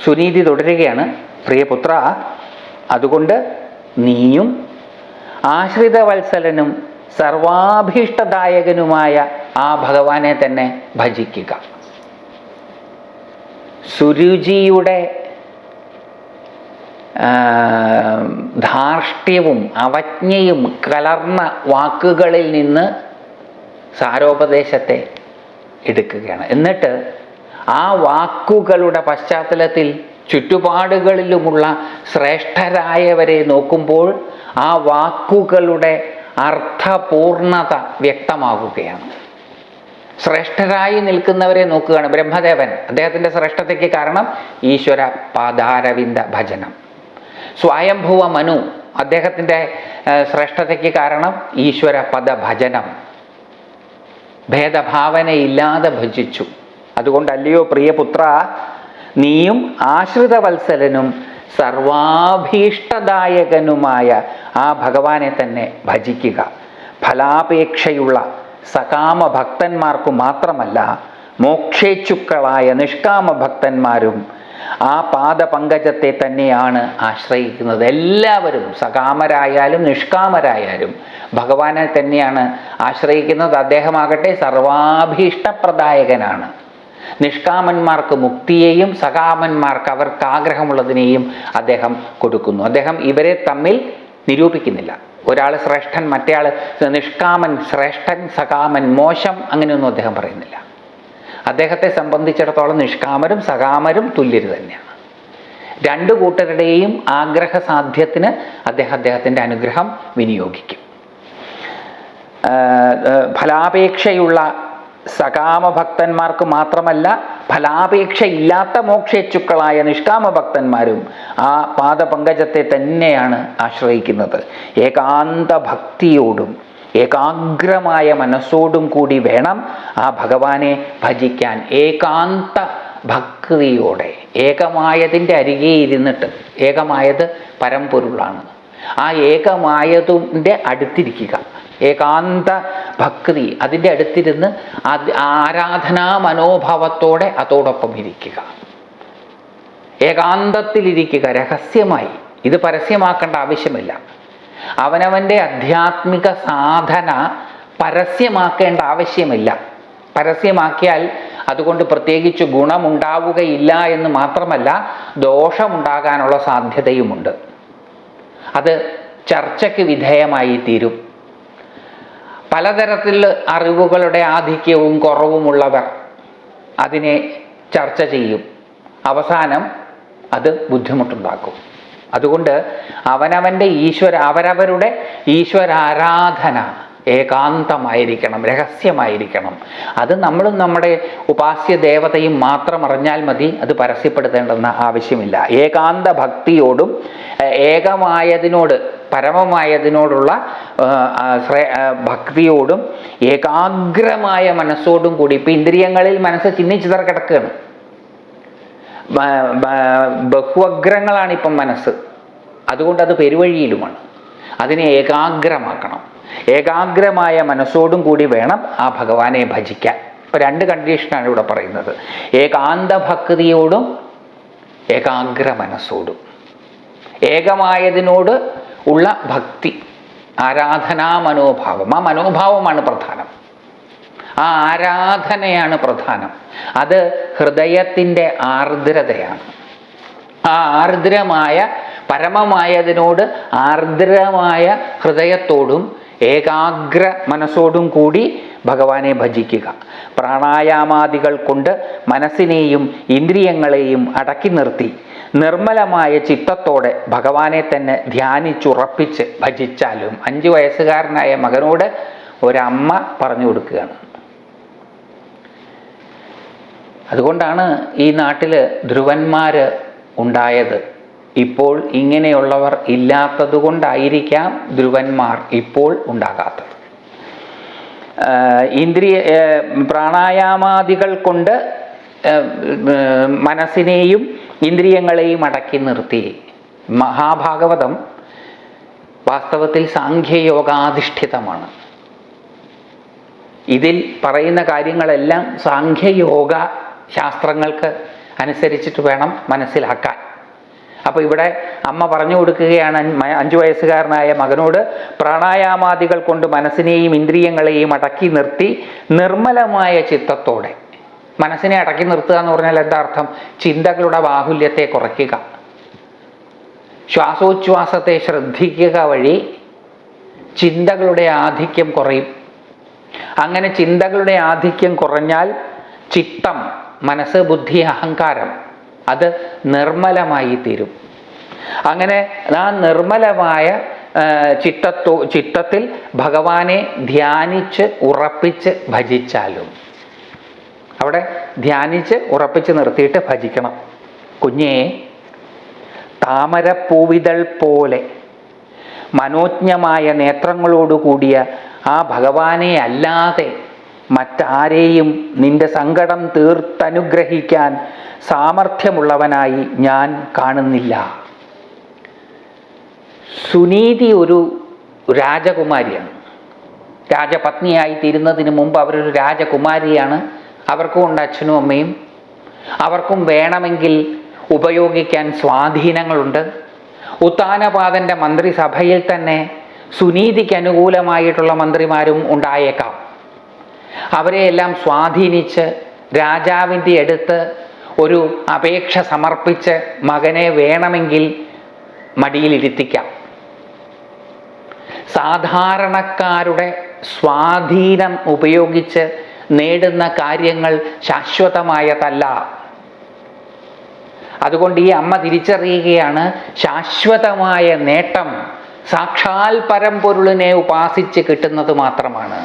സുനീതി തുടരുകയാണ്. പ്രിയപുത്ര, അതുകൊണ്ട് നീയും ആശ്രിതവത്സലനും സർവാഭീഷ്ടദായകനുമായ ആ ഭഗവാനെ തന്നെ ഭജിക്കുക. സുരുചിയുടെ ധാർഷ്ട്യവും അവജ്ഞയും കലർന്ന വാക്കുകളിൽ നിന്ന് സാരോപദേശത്തെ എടുക്കുകയാണ്. എന്നിട്ട് ആ വാക്കുകളുടെ പശ്ചാത്തലത്തിൽ ചുറ്റുപാടുകളിലുമുള്ള ശ്രേഷ്ഠരായവരെ നോക്കുമ്പോൾ ആ വാക്കുകളുടെ അർത്ഥപൂർണത വ്യക്തമാകുകയാണ്. ശ്രേഷ്ഠരായി നിൽക്കുന്നവരെ നോക്കുകയാണ്. ബ്രഹ്മദേവൻ, അദ്ദേഹത്തിൻ്റെ ശ്രേഷ്ഠതയ്ക്ക് കാരണം ഈശ്വര പാദാരവിന്ദ ഭജനം. സ്വയംഭുവ മനു, അദ്ദേഹത്തിൻ്റെ ശ്രേഷ്ഠതയ്ക്ക് കാരണം ഈശ്വര പദഭജനം. ഭേദഭാവനയില്ലാതെ ഭജിച്ചു. അതുകൊണ്ടല്ലയോ പ്രിയപുത്ര, നീയും ആശ്രിതവത്സലനും സർവാഭീഷ്ടദായകനുമായ ആ ഭഗവാനെ തന്നെ ഭജിക്കുക. ഫലാപേക്ഷയുള്ള സകാമ ഭക്തന്മാർക്കു മാത്രമല്ല, മോക്ഷേച്ഛുക്കളായ നിഷ്കാമ ഭക്തന്മാരും ആ പാദപങ്കജത്തെ തന്നെയാണ് ആശ്രയിക്കുന്നത്. എല്ലാവരും സകാമരായാലും നിഷ്കാമരായാലും ഭഗവാനെ തന്നെയാണ് ആശ്രയിക്കുന്നത്. അദ്ദേഹമാകട്ടെ സർവാഭീഷ്ടപ്രദായകനാണ്. നിഷ്കാമന്മാർക്ക് മുക്തിയെയും സകാമന്മാർക്ക് അവർക്ക് ആഗ്രഹമുള്ളതിനെയും അദ്ദേഹം കൊടുക്കുന്നു. അദ്ദേഹം ഇവരെ തമ്മിൽ നിരൂപിക്കുന്നില്ല. ഒരാൾ ശ്രേഷ്ഠൻ, മറ്റേയാൾ നിഷ്കാമൻ, ശ്രേഷ്ഠൻ, സകാമൻ, മോശം, അങ്ങനെയൊന്നും അദ്ദേഹം പറയുന്നില്ല. അദ്ദേഹത്തെ സംബന്ധിച്ചിടത്തോളം നിഷ്കാമരും സകാമരും തുല്യര് തന്നെയാണ്. രണ്ടു കൂട്ടരുടെയും ആഗ്രഹ സാധ്യത്തിന് അദ്ദേഹത്തിൻ്റെ അനുഗ്രഹം വിനിയോഗിക്കും. ഫലാപേക്ഷയുള്ള സകാമ ഭക്തന്മാർക്ക് മാത്രമല്ല, ഫലാപേക്ഷയില്ലാത്ത മോക്ഷേച്ഛുക്കളായ നിഷ്കാമ ഭക്തന്മാരും ആ പാദപങ്കജത്തെ തന്നെയാണ് ആശ്രയിക്കുന്നത്. ഏകാന്ത ഭക്തിയോടും ഏകാഗ്രമായ മനസ്സോടും കൂടി വേണം ആ ഭഗവാനെ ഭജിക്കാൻ. ഏകാന്ത ഭക്തിയോടെ, ഏകമായതിൻ്റെ അരികെ ഇരുന്നിട്ട്, ഏകമായത് പരമ്പൊരുളാണ്, ആ ഏകമായതിൻ്റെ അടുത്തിരിക്കുക. ഏകാന്ത ഭക്തി, അതിൻ്റെ അടുത്തിരുന്ന് ആരാധനാ മനോഭാവത്തോടെ അതോടൊപ്പം ഇരിക്കുക. ഏകാന്തത്തിലിരിക്കുക, രഹസ്യമായി. ഇത് പരസ്യമാക്കേണ്ട ആവശ്യമില്ല. അവനവൻ്റെ ആധ്യാത്മിക സാധന പരസ്യമാക്കേണ്ട ആവശ്യമില്ല. പരസ്യമാക്കിയാൽ അതുകൊണ്ട് പ്രത്യേകിച്ച് ഗുണമുണ്ടാവുകയില്ല എന്ന് മാത്രമല്ല, ദോഷമുണ്ടാകാനുള്ള സാധ്യതയുമുണ്ട്. അത് ചർച്ചയ്ക്ക് വിധേയമായി തീരും. പലതരത്തിൽ അറിവുകളുടെ ആധിക്യവും കുറവുമുള്ളവർ അതിനെ ചർച്ച ചെയ്യും. അവസാനം അത് ബുദ്ധിമുട്ടുണ്ടാക്കും. അതുകൊണ്ട് അവരവരുടെ ഈശ്വരാരാധന ഏകാന്തമായിരിക്കണം, രഹസ്യമായിരിക്കണം. അത് നമ്മളും നമ്മുടെ ഉപാസ്യ ദേവതയും മാത്രം അറിഞ്ഞാൽ മതി, അത് പരസ്യപ്പെടുത്തേണ്ടെന്ന ആവശ്യമില്ല. ഏകാന്ത ഭക്തിയോടും ഏകമായതിനോട്, പരമമായതിനോടുള്ള ഭക്തിയോടും ഏകാഗ്രമായ മനസ്സോടും കൂടി. ഇപ്പം ഇന്ദ്രിയങ്ങളിൽ മനസ്സ് ചിന്നിച്ചിതറ കിടക്കുകയാണ്. ബഹുഅഗ്രങ്ങളാണ് ഇപ്പം മനസ്സ്. അതുകൊണ്ട് അത് പെരുവഴിയിലുമാണ്. അതിനെ ഏകാഗ്രമാക്കണം. ഏകാഗ്രമായ മനസ്സോടും കൂടി വേണം ആ ഭഗവാനെ ഭജിക്കാൻ. ഇപ്പം രണ്ട് കണ്ടീഷനാണ് ഇവിടെ പറയുന്നത്. ഏകാന്ത ഭക്തിയോടും ഏകാഗ്ര മനസ്സോടും. ഏകമായതിനോട് ഉള്ള ഭക്തി, ആരാധനാ മനോഭാവം, ആ മനോഭാവമാണ് പ്രധാനം. ആ ആരാധനയാണ് പ്രധാനം. അത് ഹൃദയത്തിൻ്റെ ആർദ്രതയാണ്. ആ ആർദ്രമായ പരമമായതിനോട് ആർദ്രമായ ഹൃദയത്തോടും ഏകാഗ്ര മനസ്സോടും കൂടി ഭഗവാനെ ഭജിക്കുക. പ്രാണായാമാദികൾ കൊണ്ട് മനസ്സിനെയും ഇന്ദ്രിയങ്ങളെയും അടക്കി നിർത്തി നിർമ്മലമായ ചിത്തത്തോടെ ഭഗവാനെ തന്നെ ധ്യാനിച്ചുറപ്പിച്ച് ഭജിച്ചാലും. 5 വയസ്സുകാരനായ മകനോട് ഒരമ്മ പറഞ്ഞു കൊടുക്കുകയാണ്. അതുകൊണ്ടാണ് ഈ നാട്ടിൽ ധ്രുവന്മാർ ഉണ്ടായത്. ഇപ്പോൾ ഇങ്ങനെയുള്ളവർ ഇല്ലാത്തത് കൊണ്ടായിരിക്കാം ധ്രുവന്മാർ ഇപ്പോൾ ഉണ്ടാകാത്തത്. പ്രാണായാമാദികൾ കൊണ്ട് മനസ്സിനെയും ഇന്ദ്രിയങ്ങളെയും അടക്കി നിർത്തി. മഹാഭാഗവതം വാസ്തവത്തിൽ സാഖ്യയോഗാധിഷ്ഠിതമാണ്. ഇതിൽ പറയുന്ന കാര്യങ്ങളെല്ലാം സാഖ്യയോഗ ശാസ്ത്രങ്ങൾക്ക് അനുസരിച്ചിട്ട് വേണം മനസ്സിലാക്കാൻ. അപ്പോൾ ഇവിടെ അമ്മ പറഞ്ഞു കൊടുക്കുകയാണ് 5 വയസ്സുകാരനായ മകനോട്, പ്രാണായാമാദികൾ കൊണ്ട് മനസ്സിനെയും ഇന്ദ്രിയങ്ങളെയും അടക്കി നിർത്തി നിർമ്മലമായ ചിത്തത്തോടെ. മനസ്സിനെ അടക്കി നിർത്തുക എന്ന് പറഞ്ഞാൽ എന്താ അർത്ഥം? ചിന്തകളുടെ ബാഹുല്യത്തെ കുറയ്ക്കുക, ശ്വാസോച്ഛ്വാസത്തെ ശ്രദ്ധിക്കുക വഴി ചിന്തകളുടെ ആധിക്യം കുറയും. അങ്ങനെ ചിന്തകളുടെ ആധിക്യം കുറഞ്ഞാൽ ചിത്തം, മനസ്സ്, ബുദ്ധി, അഹങ്കാരം അത് നിർമ്മലമായി തീരും. അങ്ങനെ ആ നിർമ്മലമായ ചിത്തത്തിൽ ഭഗവാനെ ധ്യാനിച്ച് ഉറപ്പിച്ച് ഭജിച്ചാലും, അവിടെ ധ്യാനിച്ച് ഉറപ്പിച്ച് നിർത്തിയിട്ട് ഭജിക്കണം. കുഞ്ഞേ, താമരപ്പൂവിതൾ പോലെ മനോജ്ഞമായ നേത്രങ്ങളോടുകൂടിയ ആ ഭഗവാനെ അല്ലാതെ മറ്റാരെയും നിന്റെ സങ്കടം തീർത്തനുഗ്രഹിക്കാൻ സാമർഥ്യമുള്ളവനായി ഞാൻ കാണുന്നില്ല. സുനീതി ഒരു രാജകുമാരിയാണ്. രാജപത്നിയായി തീരുന്നതിന് മുമ്പ് അവരൊരു രാജകുമാരിയാണ്. അവർക്കും ഉണ്ട് അച്ഛനും അമ്മയും. അവർക്കും വേണമെങ്കിൽ ഉപയോഗിക്കാൻ സ്വാധീനങ്ങളുണ്ട്. ഉത്താനപാദൻ്റെ മന്ത്രിസഭയിൽ തന്നെ സുനീതിക്ക് അനുകൂലമായിട്ടുള്ള മന്ത്രിമാരും ഉണ്ടായേക്കാം. അവരെയെല്ലാം സ്വാധീനിച്ച് രാജാവിൻ്റെ അടുത്ത് ഒരു അപേക്ഷ സമർപ്പിച്ച് മകനെ വേണമെങ്കിൽ മടിയിലിരുത്തിക്കാം. സാധാരണക്കാരുടെ സ്വാധീനം ഉപയോഗിച്ച് നേടുന്ന കാര്യങ്ങൾ ശാശ്വതമായതല്ല. അതുകൊണ്ട് ഈ അമ്മ തിരിച്ചറിയുകയാണ്, ശാശ്വതമായ നേട്ടം സാക്ഷാൽ പരമ്പൊരുളിനെ ഉപാസിച്ച് കിട്ടുന്നത് മാത്രമാണ്.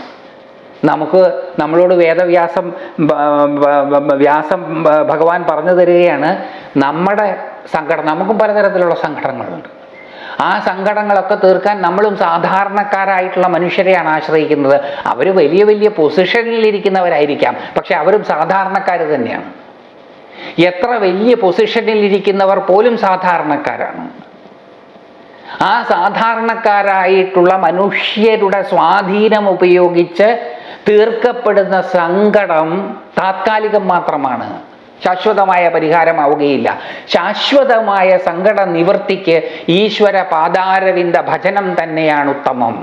നമ്മളോട് വ്യാസം ഭഗവാൻ പറഞ്ഞു തരികയാണ്, നമ്മുടെ സങ്കടം, നമുക്കും പലതരത്തിലുള്ള സങ്കടങ്ങളുണ്ട്. ആ സങ്കടങ്ങളൊക്കെ തീർക്കാൻ നമ്മളും സാധാരണക്കാരായിട്ടുള്ള മനുഷ്യരെയാണ് ആശ്രയിക്കുന്നത്. അവർ വലിയ വലിയ പൊസിഷനിലിരിക്കുന്നവരായിരിക്കാം, പക്ഷെ അവരും സാധാരണക്കാർ തന്നെയാണ്. എത്ര വലിയ പൊസിഷനിലിരിക്കുന്നവർ പോലും സാധാരണക്കാരാണ്. ആ സാധാരണക്കാരായിട്ടുള്ള മനുഷ്യരുടെ സ്വാധീനം ഉപയോഗിച്ച് തീർക്കപ്പെടുന്ന സങ്കടം താത്കാലികം മാത്രമാണ്, ശാശ്വതമായ പരിഹാരമാവുകയില്ല. ശാശ്വതമായ സങ്കട നിവൃത്തിക്ക് ഈശ്വര പാദാരവിന്ദ ഭജനം തന്നെയാണ് ഉത്തമം.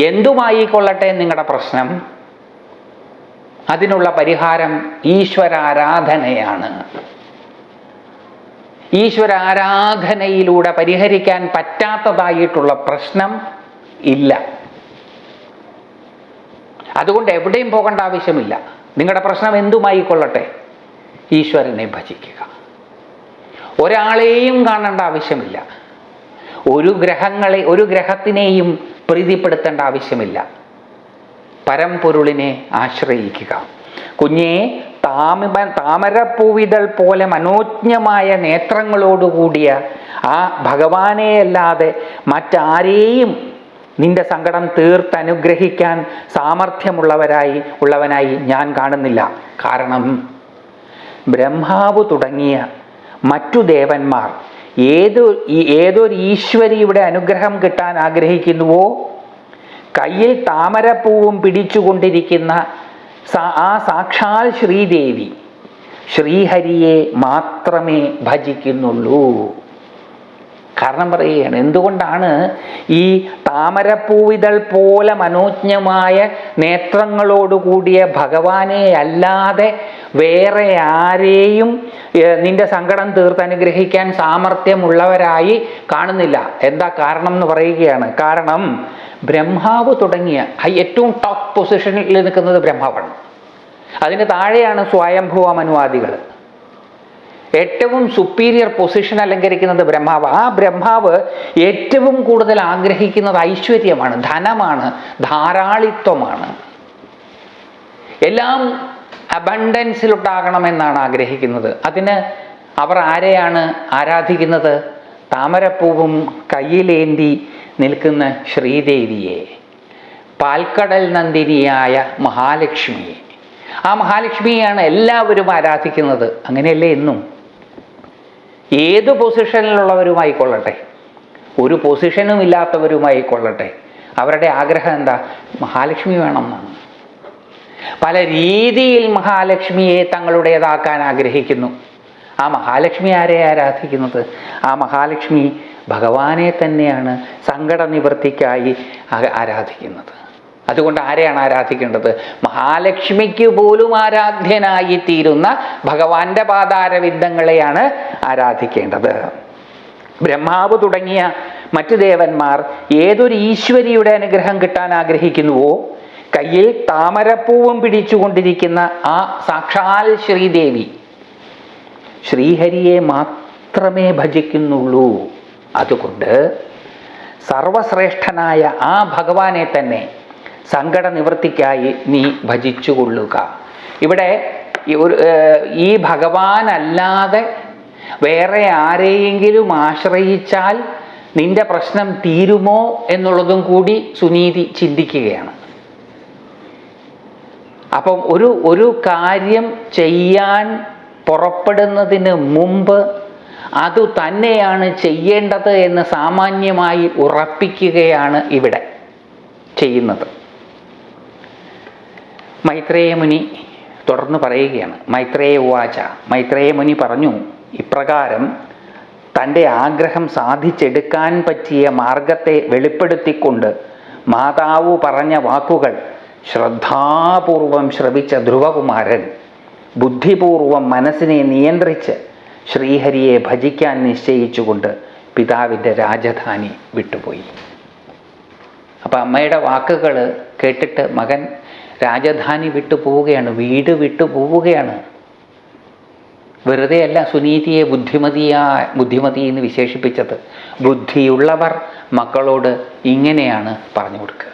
എന്തുമായിക്കൊള്ളട്ടെ നിങ്ങളുടെ പ്രശ്നം, അതിനുള്ള പരിഹാരം ഈശ്വരാരാധനയാണ്. ഈശ്വരാരാധനയിലൂടെ പരിഹരിക്കാൻ പറ്റാത്തതായിട്ടുള്ള പ്രശ്നം ഇല്ല. അതുകൊണ്ട് എവിടെയും പോകേണ്ട ആവശ്യമില്ല. നിങ്ങളുടെ പ്രശ്നം എന്തുമായിക്കൊള്ളട്ടെ, ഈശ്വരനെ ഭജിക്കുക. ഒരാളെയും കാണേണ്ട ആവശ്യമില്ല. ഒരു ഗ്രഹത്തിനെയും പ്രീതിപ്പെടുത്തേണ്ട ആവശ്യമില്ല. പരമ്പൊരുളിനെ ആശ്രയിക്കുക. കുഞ്ഞേ, താമരപ്പൂവിതൾ പോലെ മനോജ്ഞമായ നേത്രങ്ങളോടുകൂടിയ ആ ഭഗവാനെയല്ലാതെ മറ്റാരെയും നിന്റെ സങ്കടം തീർത്തനുഗ്രഹിക്കാൻ സാമർഥ്യമുള്ളവനായി ഞാൻ കാണുന്നില്ല. കാരണം ബ്രഹ്മാവ് തുടങ്ങിയ മറ്റു ദേവന്മാർ ഏതൊരു ഈശ്വരിയുടെ അനുഗ്രഹം കിട്ടാൻ ആഗ്രഹിക്കുന്നുവോ, കയ്യിൽ താമരപ്പൂവും പിടിച്ചുകൊണ്ടിരിക്കുന്ന ആ സാക്ഷാൽ ശ്രീദേവി ശ്രീഹരിയെ മാത്രമേ ഭജിക്കുന്നുള്ളൂ. കാരണം പറയുകയാണ്, എന്തുകൊണ്ടാണ് ഈ താമരപ്പൂവിതൾ പോലെ മനോജ്ഞമായ നേത്രങ്ങളോടുകൂടിയ ഭഗവാനെ അല്ലാതെ വേറെ ആരെയും നിന്റെ സങ്കടം തീർത്തനുഗ്രഹിക്കാൻ സാമർഥ്യമുള്ളവരായി കാണുന്നില്ല? എന്താ കാരണം എന്ന് പറയുകയാണ്. കാരണം ബ്രഹ്മാവ് തുടങ്ങിയ ഏറ്റവും ടോപ്പ് പൊസിഷനിൽ നിൽക്കുന്നത് ബ്രഹ്മാവാണ്. അതിന് താഴെയാണ് സ്വയംഭുവ മനുവാദികൾ. ഏറ്റവും സുപ്പീരിയർ പൊസിഷൻ അലങ്കരിക്കുന്നത് ബ്രഹ്മാവ്. ആ ബ്രഹ്മാവ് ഏറ്റവും കൂടുതൽ ആഗ്രഹിക്കുന്നത് ഐശ്വര്യമാണ്, ധനമാണ്, ധാരാളിത്വമാണ്. എല്ലാം അബണ്ടൻസിലുണ്ടാകണമെന്നാണ് ആഗ്രഹിക്കുന്നത്. അതിന് അവർ ആരെയാണ് ആരാധിക്കുന്നത്? താമരപ്പൂവും കയ്യിലേന്തി നിൽക്കുന്ന ശ്രീദേവിയെ, പാൽക്കടൽ നന്ദിനിയായ മഹാലക്ഷ്മിയെ. ആ മഹാലക്ഷ്മിയെയാണ് എല്ലാവരും ആരാധിക്കുന്നത്. അങ്ങനെയല്ലേ എന്നും? ഏത് പൊസിഷനിലുള്ളവരുമായിക്കൊള്ളട്ടെ, ഒരു പൊസിഷനും ഇല്ലാത്തവരുമായിക്കൊള്ളട്ടെ, അവരുടെ ആഗ്രഹം എന്താ? മഹാലക്ഷ്മി വേണം എന്നാണ്. പല രീതിയിൽ മഹാലക്ഷ്മിയെ തങ്ങളുടേതാക്കാൻ ആഗ്രഹിക്കുന്നു. ആ മഹാലക്ഷ്മി ആരെ ആരാധിക്കുന്നത്? ആ മഹാലക്ഷ്മി ഭഗവാനെ തന്നെയാണ് സങ്കട നിവൃത്തിക്കായി ആരാധിക്കുന്നത്. അതുകൊണ്ട് ആരെയാണ് ആരാധിക്കേണ്ടത്? മഹാലക്ഷ്മിക്ക് പോലും ആരാധ്യനായി തീരുന്ന ഭഗവാന്റെ പാദാരവിന്ദങ്ങളെയാണ് ആരാധിക്കേണ്ടത്. ബ്രഹ്മാവ് തുടങ്ങിയ മറ്റു ദേവന്മാർ ഏതൊരു ഈശ്വരിയുടെ അനുഗ്രഹം കിട്ടാൻ ആഗ്രഹിക്കുന്നുവോ, കയ്യിൽ താമരപ്പൂവും പിടിച്ചുകൊണ്ടിരിക്കുന്ന ആ സാക്ഷാൽ ശ്രീദേവി ശ്രീഹരിയെ മാത്രമേ ഭജിക്കുന്നുള്ളൂ. അതുകൊണ്ട് സർവശ്രേഷ്ഠനായ ആ ഭഗവാനെ തന്നെ സങ്കട നിവൃത്തിക്കായി നീ ഭജിച്ചുകൊള്ളുക. ഇവിടെ ഈ ഭഗവാനല്ലാതെ വേറെ ആരെയെങ്കിലും ആശ്രയിച്ചാൽ നിന്റെ പ്രശ്നം തീരുമോ എന്നുള്ളതും കൂടി സുനീതി ചിന്തിക്കുകയാണ്. അപ്പം ഒരു കാര്യം ചെയ്യാൻ പുറപ്പെടുന്നതിന് മുമ്പ് അതു തന്നെയാണ് ചെയ്യേണ്ടത് എന്ന് സാമാന്യമായി ഉറപ്പിക്കുകയാണ് ഇവിടെ ചെയ്യുന്നത്. മൈത്രേയ മുനി തുടർന്ന് പറയുകയാണ്. മൈത്രേയ ഉവാച, മൈത്രേയ മുനി പറഞ്ഞു ഇപ്രകാരം തൻ്റെ ആഗ്രഹം സാധിച്ചെടുക്കാൻ പറ്റിയ മാർഗത്തെ വെളിപ്പെടുത്തിക്കൊണ്ട് മാതാവ് പറഞ്ഞ വാക്കുകൾ ശ്രദ്ധാപൂർവം ശ്രവിച്ച ധ്രുവകുമാരൻ ബുദ്ധിപൂർവം മനസ്സിനെ നിയന്ത്രിച്ച് ശ്രീഹരിയെ ഭജിക്കാൻ നിശ്ചയിച്ചുകൊണ്ട് പിതാവിൻ്റെ രാജധാനി വിട്ടുപോയി. അപ്പം അമ്മയുടെ വാക്കുകൾ കേട്ടിട്ട് മകൻ രാജധാനി വിട്ടു പോവുകയാണ്, വീട് വിട്ടു പോവുകയാണ്. വെറുതെയല്ല സുനീതിയെ ബുദ്ധിമതി എന്ന് വിശേഷിപ്പിച്ചത്. ബുദ്ധിയുള്ളവർ മക്കളോട് ഇങ്ങനെയാണ് പറഞ്ഞു കൊടുക്കുക.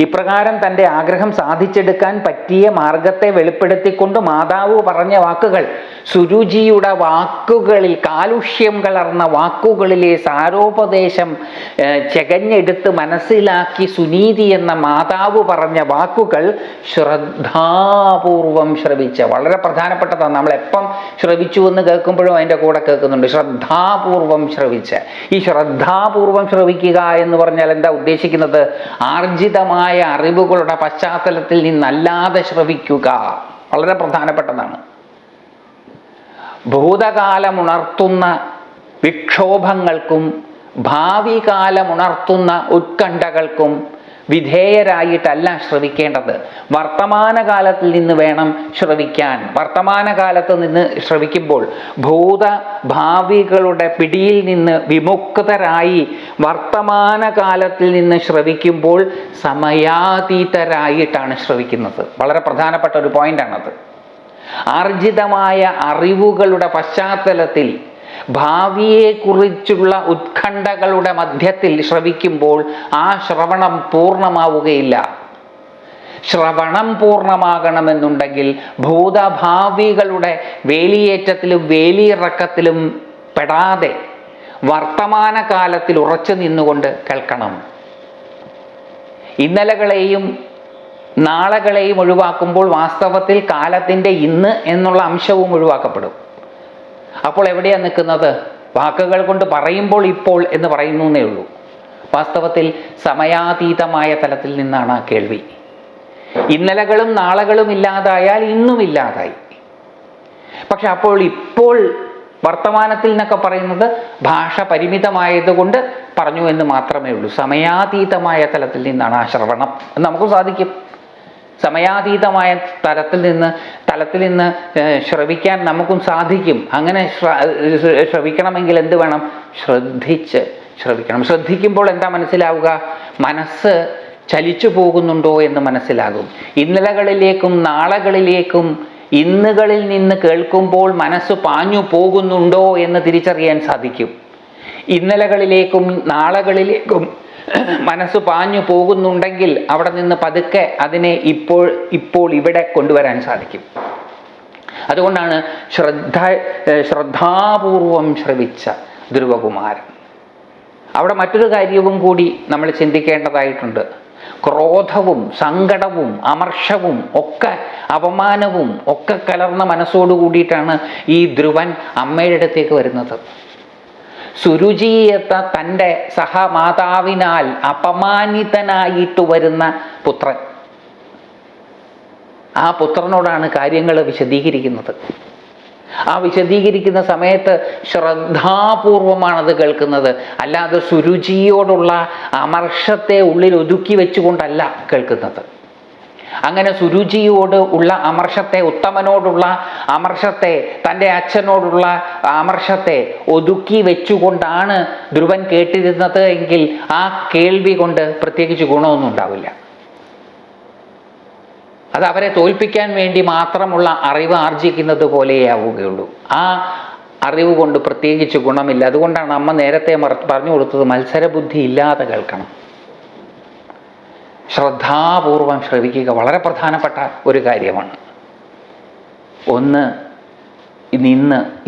ഇപ്രകാരം തൻ്റെ ആഗ്രഹം സാധിച്ചെടുക്കാൻ പറ്റിയ മാർഗത്തെ വെളിപ്പെടുത്തിക്കൊണ്ട് മാതാവ് പറഞ്ഞ വാക്കുകൾ, സുരുചിയുടെ വാക്കുകളിൽ, കാലുഷ്യം കലർന്ന വാക്കുകളിലെ സാരോപദേശം ചെകഞ്ഞെടുത്ത് മനസ്സിലാക്കി സുനീതി എന്ന മാതാവ് പറഞ്ഞ വാക്കുകൾ ശ്രദ്ധാപൂർവം ശ്രവിച്ച, വളരെ പ്രധാനപ്പെട്ടതാണ്. നമ്മളെപ്പം ശ്രവിച്ചു എന്ന് കേൾക്കുമ്പോഴും അതിൻ്റെ കൂടെ കേൾക്കുന്നുണ്ട്, ശ്രദ്ധാപൂർവം ശ്രവിച്ച്. ഈ ശ്രദ്ധാപൂർവം ശ്രവിക്കുക എന്ന് പറഞ്ഞാൽ എന്താ ഉദ്ദേശിക്കുന്നത്? ആർജിതമായ അറിവുകളുടെ പശ്ചാത്തലത്തിൽ നിന്നല്ലാതെ ശ്രവിക്കുക, വളരെ പ്രധാനപ്പെട്ടതാണ്. ഭൂതകാലമുണർത്തുന്ന വിക്ഷോഭങ്ങൾക്കും ഭാവി കാലമുണർത്തുന്ന ഉത്കണ്ഠകൾക്കും വിധേയരായിട്ടല്ല ശ്രവിക്കേണ്ടത്. വർത്തമാനകാലത്തിൽ നിന്ന് വേണം ശ്രവിക്കാൻ. വർത്തമാനകാലത്ത് നിന്ന് ശ്രവിക്കുമ്പോൾ ഭൂതഭാവികളുടെ പിടിയിൽ നിന്ന് വിമുക്തരായി വർത്തമാനകാലത്തിൽ നിന്ന് ശ്രവിക്കുമ്പോൾ സമയാതീതരായിട്ടാണ് ശ്രവിക്കുന്നത്. വളരെ പ്രധാനപ്പെട്ട ഒരു പോയിന്റാണത്. ആർജിതമായ അറിവുകളുടെ പശ്ചാത്തലത്തിൽ ഭാവിയെക്കുറിച്ചുള്ള ഉത്കണ്ഠകളുടെ മധ്യത്തിൽ ശ്രവിക്കുമ്പോൾ ആ ശ്രവണം പൂർണ്ണമാവുകയില്ല. ശ്രവണം പൂർണ്ണമാകണമെന്നുണ്ടെങ്കിൽ ഭൂതഭാവികളുടെ വേലിയേറ്റത്തിലും വേലിയിറക്കത്തിലും പെടാതെ വർത്തമാനകാലത്തിൽ ഉറച്ചു നിന്നുകൊണ്ട് കേൾക്കണം. ഇന്നലകളെയും നാളെകളെയും ഒഴിവാക്കുമ്പോൾ വാസ്തവത്തിൽ കാലത്തിൻ്റെ ഇന്ന് എന്നുള്ള അംശവും ഒഴിവാക്കപ്പെടും. അപ്പോൾ എവിടെയാണ് നിൽക്കുന്നത്? വാക്കുകൾ കൊണ്ട് പറയുമ്പോൾ ഇപ്പോൾ എന്ന് പറയുന്നു എന്നേ ഉള്ളൂ. വാസ്തവത്തിൽ സമയാതീതമായ തലത്തിൽ നിന്നാണ് ആ കേൾവി. ഇന്നലകളും നാളെകളും ഇല്ലാതായാൽ ഇന്നും ഇല്ലാതായി. പക്ഷെ അപ്പോൾ ഇപ്പോൾ വർത്തമാനത്തിൽ എന്നൊക്കെ പറയുന്നത് ഭാഷ പരിമിതമായതുകൊണ്ട് പറഞ്ഞു എന്ന് മാത്രമേ ഉള്ളൂ. സമയാതീതമായ തലത്തിൽ നിന്നാണ് ആ ശ്രവണം എന്ന് നമുക്ക് സാധിക്കും. സമയാതീതമായ തലത്തിൽ നിന്ന് ശ്രവിക്കാൻ നമുക്കും സാധിക്കും. അങ്ങനെ ശ്രവിക്കണമെങ്കിൽ എന്ത് വേണം? ശ്രദ്ധിച്ച് ശ്രവിക്കണം. ശ്രദ്ധിക്കുമ്പോൾ എന്താ മനസ്സിലാവുക? മനസ്സ് ചലിച്ചു പോകുന്നുണ്ടോ എന്ന് മനസ്സിലാകും. ഇന്നലകളിലേക്കും നാളകളിലേക്കും ഇന്നുകളിൽ നിന്ന് കേൾക്കുമ്പോൾ മനസ്സ് പാഞ്ഞു പോകുന്നുണ്ടോ എന്ന് തിരിച്ചറിയാൻ സാധിക്കും. ഇന്നലകളിലേക്കും നാളകളിലേക്കും മനസ്സ് പാഞ്ഞു പോകുന്നുണ്ടെങ്കിൽ അവിടെ നിന്ന് പതുക്കെ അതിനെ ഇപ്പോൾ ഇവിടെ കൊണ്ടുവരാൻ സാധിക്കും. അതുകൊണ്ടാണ് ശ്രദ്ധാപൂർവം ശ്രവിച്ച ധ്രുവകുമാരൻ. അവിടെ മറ്റൊരു കാര്യവും കൂടി നമ്മൾ ചിന്തിക്കേണ്ടതായിട്ടുണ്ട്. ക്രോധവും സങ്കടവും അമർഷവും ഒക്കെ അപമാനവും ഒക്കെ കലർന്ന മനസ്സോടു കൂടിയിട്ടാണ് ഈ ധ്രുവൻ അമ്മയുടെ അടുത്തേക്ക് വരുന്നത്. സുരുചിയെത്ത തൻ്റെ സഹമാതാവിനാൽ അപമാനിതനായിട്ട് വരുന്ന പുത്രൻ. ആ പുത്രനോടാണ് കാര്യങ്ങൾ വിശദീകരിക്കുന്നത്. ആ വിശദീകരിക്കുന്ന സമയത്ത് ശ്രദ്ധാപൂർവമാണത് കേൾക്കുന്നത്, അല്ലാതെ സുരുചിയോടുള്ള അമർഷത്തെ ഉള്ളിൽ ഒതുക്കി വെച്ചുകൊണ്ടല്ല കേൾക്കുന്നത്. അങ്ങനെ സുരുചിയോട് ഉള്ള അമർഷത്തെ, ഉത്തമനോടുള്ള അമർഷത്തെ, തൻ്റെ അച്ഛനോടുള്ള അമർഷത്തെ ഒതുക്കി വെച്ചുകൊണ്ടാണ് ധ്രുവൻ കേട്ടിരുന്നത് എങ്കിൽ ആ കേൾവി കൊണ്ട് പ്രത്യേകിച്ച് ഗുണമൊന്നും ഉണ്ടാവില്ല. അത് അവരെ തോൽപ്പിക്കാൻ വേണ്ടി മാത്രമുള്ള അറിവ് ആർജിക്കുന്നത് പോലെയാവുകയുള്ളൂ. ആ അറിവ് കൊണ്ട് പ്രത്യേകിച്ച് ഗുണമില്ല. അതുകൊണ്ടാണ് അമ്മ നേരത്തെ പറഞ്ഞു കൊടുത്തത്, മത്സരബുദ്ധി ഇല്ലാതെ കേൾക്കണം, ശ്രദ്ധാപൂർവം ശ്രവിക്കുക. വളരെ പ്രധാനപ്പെട്ട ഒരു കാര്യമാണ്.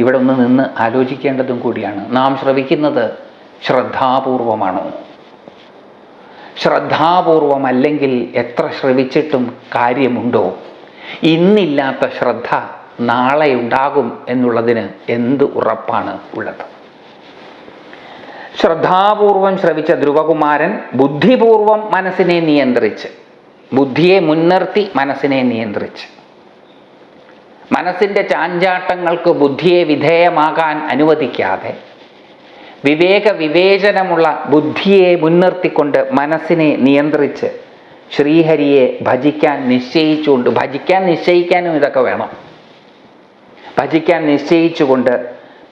ഇവിടെ നിന്ന് ആലോചിക്കേണ്ടതും കൂടിയാണ്. നാം ശ്രവിക്കുന്നത് ശ്രദ്ധാപൂർവമാണോ? ശ്രദ്ധാപൂർവമല്ലെങ്കിൽ എത്ര ശ്രവിച്ചിട്ടും കാര്യമുണ്ടോ? ഇന്നില്ലാത്ത ശ്രദ്ധ നാളെ ഉണ്ടാകും എന്നുള്ളതിന് എന്ത് ഉറപ്പാണ് ഉള്ളത്? ശ്രദ്ധാപൂർവം ശ്രവിച്ച ധ്രുവകുമാരൻ ബുദ്ധിപൂർവം മനസ്സിനെ നിയന്ത്രിച്ച്, ബുദ്ധിയെ മുൻനിർത്തി മനസ്സിനെ നിയന്ത്രിച്ച്, മനസ്സിൻ്റെ ചാഞ്ചാട്ടങ്ങൾക്ക് ബുദ്ധിയെ വിധേയമാകാൻ അനുവദിക്കാതെ വിവേചനമുള്ള ബുദ്ധിയെ മുൻനിർത്തിക്കൊണ്ട് മനസ്സിനെ നിയന്ത്രിച്ച് ശ്രീഹരിയെ ഭജിക്കാൻ നിശ്ചയിച്ചുകൊണ്ട്, ഭജിക്കാൻ നിശ്ചയിക്കാനും ഇതൊക്കെ വേണം, ഭജിക്കാൻ നിശ്ചയിച്ചുകൊണ്ട്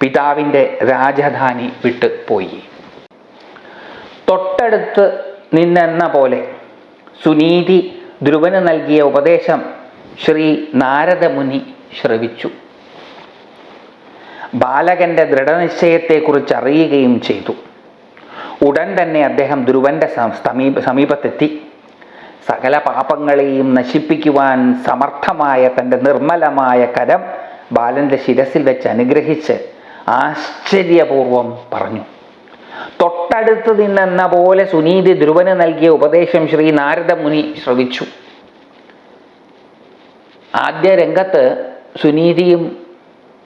പിതാവിൻ്റെ രാജധാനി വിട്ട് പോയി. തൊട്ടടുത്ത് നിന്നെന്ന പോലെ സുനീതി ധ്രുവന് നൽകിയ ഉപദേശം ശ്രീ നാരദമുനി ശ്രവിച്ചു. ബാലകന്റെ ദൃഢനിശ്ചയത്തെക്കുറിച്ച് അറിയുകയും ചെയ്തു. ഉടൻ തന്നെ അദ്ദേഹം ധ്രുവന്റെ സമീപത്തെത്തി. സകല പാപങ്ങളെയും നശിപ്പിക്കുവാൻ സമർത്ഥമായ തൻ്റെ നിർമ്മലമായ കരം ബാലന്റെ ശിരസിൽ വെച്ച് അനുഗ്രഹിച്ച് ആശ്ചര്യപൂർവം പറഞ്ഞു. തൊട്ടടുത്ത് നിന്നെന്ന പോലെ സുനീതി ധ്രുവന് നൽകിയ ഉപദേശം ശ്രീ നാരദമുനി ശ്രവിച്ചു. ആദ്യ രംഗത്ത് സുനീതിയും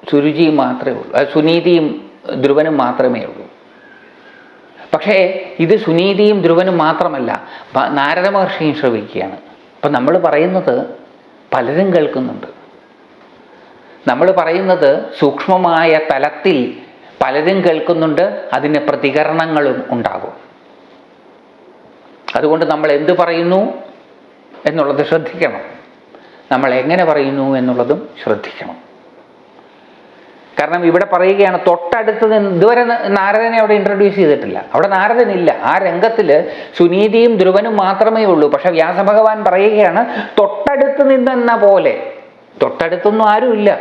സുരുചിയും മാത്രമേ ഉള്ളൂ, സുനീതിയും ധ്രുവനും മാത്രമേ ഉള്ളൂ. പക്ഷേ ഇത് സുനീതിയും ധ്രുവനും മാത്രമല്ല, നാരദ മഹർഷിയും ശ്രവിക്കുകയാണ്. അപ്പം നമ്മൾ പറയുന്നത് പലരും കേൾക്കുന്നുണ്ട്. നമ്മൾ പറയുന്നത് സൂക്ഷ്മമായ തലത്തിൽ പലരും കേൾക്കുന്നുണ്ട്, അതിന് പ്രതികരണങ്ങളും ഉണ്ടാകും. അതുകൊണ്ട് നമ്മൾ എന്ത് പറയുന്നു എന്നുള്ളത് ശ്രദ്ധിക്കണം, നമ്മൾ എങ്ങനെ പറയുന്നു എന്നുള്ളതും ശ്രദ്ധിക്കണം. കാരണം ഇവിടെ പറയുകയാണ് തൊട്ടടുത്ത് നിന്ന്, ഇതുവരെ നാരദനെ അവിടെ ഇൻട്രൊഡ്യൂസ് ചെയ്തിട്ടില്ല, അവിടെ നാരദനില്ല. ആ രംഗത്തിൽ സുനീതിയും ധ്രുവനും മാത്രമേ ഉള്ളൂ. പക്ഷെ വ്യാസഭഗവാൻ പറയുകയാണ് തൊട്ടടുത്ത് നിന്നെന്ന പോലെ. തൊട്ടടുത്തൊന്നും ആരുമില്ല.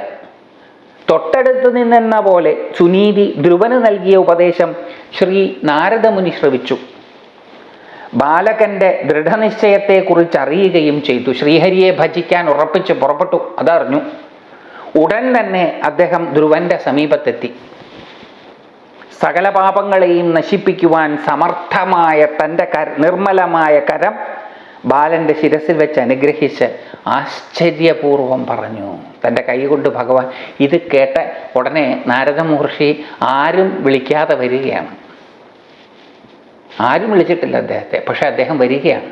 തൊട്ടടുത്ത് നിന്നെന്ന പോലെ സുനീതി ധ്രുവന് നൽകിയ ഉപദേശം ശ്രീ നാരദമുനി ശ്രവിച്ചു. ബാലകന്റെ ദൃഢനിശ്ചയത്തെക്കുറിച്ച് അറിയുകയും ചെയ്തു. ശ്രീഹരിയെ ഭജിക്കാൻ ഉറപ്പിച്ച് പുറപ്പെട്ടു, അതറിഞ്ഞു. ഉടൻ തന്നെ അദ്ദേഹം ധ്രുവന്റെ സമീപത്തെത്തി. സകല പാപങ്ങളെയും നശിപ്പിക്കുവാൻ സമർത്ഥമായ തൻ്റെ നിർമ്മലമായ കരം ബാലന്റെ ശിരസിൽ വെച്ച് അനുഗ്രഹിച്ച് ആശ്ചര്യപൂർവം പറഞ്ഞു. തൻ്റെ കൈ കൊണ്ട് ഭഗവാൻ ഇത് കേട്ട ഉടനെ നാരദ മഹർഷി ആരും വിളിക്കാതെ വരികയാണ്. ആരും വിളിച്ചിട്ടില്ല അദ്ദേഹത്തെ, പക്ഷെ അദ്ദേഹം വരികയാണ്.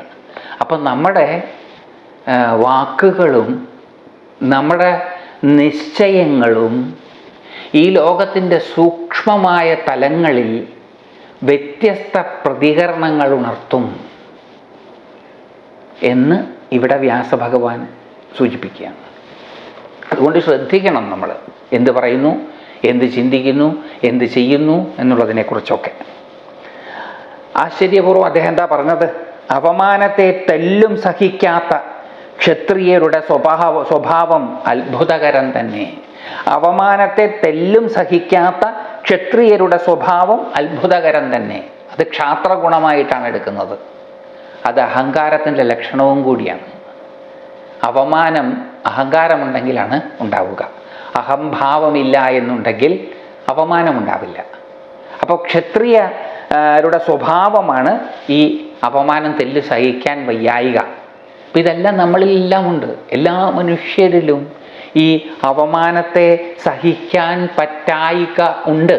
അപ്പം നമ്മുടെ വാക്കുകളും നമ്മുടെ നിശ്ചയങ്ങളും ഈ ലോകത്തിൻ്റെ സൂക്ഷ്മമായ തലങ്ങളിൽ വ്യത്യസ്ത പ്രതികരണങ്ങൾ ഉണർത്തും എന്ന് ഇവിടെ വ്യാസഭഗവാൻ സൂചിപ്പിക്കുകയാണ്. അതുകൊണ്ട് ശ്രദ്ധിക്കണം നമ്മൾ എന്ത് പറയുന്നു, എന്ത് ചിന്തിക്കുന്നു, എന്ത് ചെയ്യുന്നു എന്നുള്ളതിനെക്കുറിച്ചൊക്കെ. ആശ്ചര്യപൂർവ്വം അദ്ദേഹം എന്താ പറഞ്ഞത്? അപമാനത്തെ തെല്ലും സഹിക്കാത്ത ക്ഷത്രിയരുടെ സ്വഭാവം അത്ഭുതകരം തന്നെ. അവമാനത്തെ തെല്ലും സഹിക്കാത്ത ക്ഷത്രിയരുടെ സ്വഭാവം അത്ഭുതകരം തന്നെ. അത് ക്ഷാത്രഗുണമായിട്ടാണ് എടുക്കുന്നത്. അത് അഹങ്കാരത്തിൻ്റെ ലക്ഷണവും കൂടിയാണ്. അവമാനം അഹങ്കാരമുണ്ടെങ്കിലാണ് ഉണ്ടാവുക. അഹംഭാവമില്ല എന്നുണ്ടെങ്കിൽ അവമാനമുണ്ടാവില്ല. അപ്പോൾ ക്ഷത്രിയരുടെ സ്വഭാവമാണ് ഈ അപമാനം തെല്ല് സഹിക്കാൻ വയ്യായിക. അപ്പം ഇതെല്ലാം നമ്മളിലെല്ലാം ഉണ്ട്. എല്ലാ മനുഷ്യരിലും ഈ അവമാനത്തെ സഹിക്കാൻ പറ്റായിക ഉണ്ട്.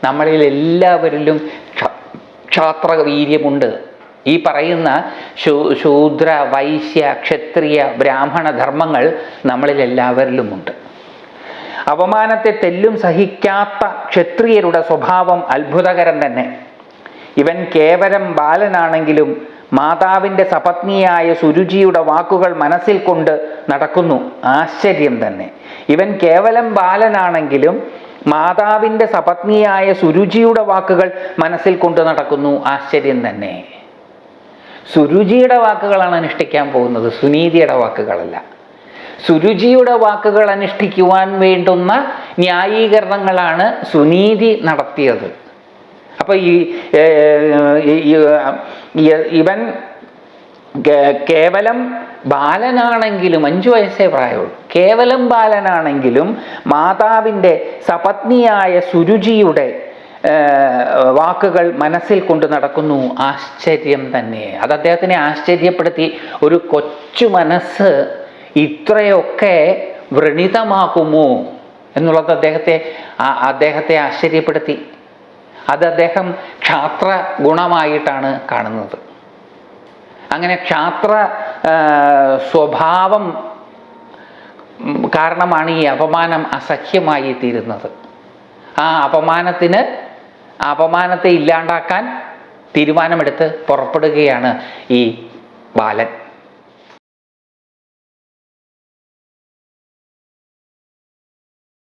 നമ്മളിൽ എല്ലാവരിലും ക്ഷാത്രവീര്യമുണ്ട്. ഈ പറയുന്ന ശൂദ്ര, വൈശ്യ, ക്ഷത്രിയ, ബ്രാഹ്മണ ധർമ്മങ്ങൾ നമ്മളിൽ എല്ലാവരിലുമുണ്ട്. അപമാനത്തെ തെല്ലും സഹിക്കാത്ത ക്ഷത്രിയരുടെ സ്വഭാവം അത്ഭുതകരം തന്നെ. ഇവൻ കേവലം ബാലനാണെങ്കിലും മാതാവിൻ്റെ സപത്നിയായ സുരുചിയുടെ വാക്കുകൾ മനസ്സിൽ കൊണ്ട് നടക്കുന്നു. ആശ്ചര്യം തന്നെ. ഇവൻ കേവലം ബാലനാണെങ്കിലും മാതാവിൻ്റെ സപത്നിയായ സുരുചിയുടെ വാക്കുകൾ മനസ്സിൽ കൊണ്ട് നടക്കുന്നു. ആശ്ചര്യം തന്നെ. സുരുചിയുടെ വാക്കുകളാണ് അനുഷ്ഠിക്കാൻ പോകുന്നത്, സുനീതിയുടെ വാക്കുകളല്ല. സുരുചിയുടെ വാക്കുകൾ അനുഷ്ഠിക്കുവാൻ വേണ്ടുന്ന ന്യായീകരണങ്ങളാണ് സുനീതി നടത്തിയത്. അപ്പൊ ഇവൻ കേവലം ബാലനാണെങ്കിലും, 5 വയസ്സേ പ്രായമുള്ളൂ, കേവലം ബാലനാണെങ്കിലും മാതാവിൻ്റെ സപത്നിയായ സുരുചിയുടെ വാക്കുകൾ മനസ്സിൽ കൊണ്ട് നടക്കുന്നു. ആശ്ചര്യം തന്നെ. അത് അദ്ദേഹത്തിനെ ആശ്ചര്യപ്പെടുത്തി. ഒരു കൊച്ചു മനസ്സ് ഇത്രയൊക്കെ വ്രണിതമാക്കുമോ എന്നുള്ളത് അദ്ദേഹത്തെ ആശ്ചര്യപ്പെടുത്തി. അത് അദ്ദേഹം ക്ഷാത്ര ഗുണമായിട്ടാണ് കാണുന്നത്. അങ്ങനെ ക്ഷാത്ര സ്വഭാവം കാരണമാണ് ഈ അപമാനം അസഹ്യമായി തീരുന്നത്. ആ അപമാനത്തെ ഇല്ലാണ്ടാക്കാൻ തീരുമാനമെടുത്ത് പുറപ്പെടുകയാണ് ഈ ബാലൻ.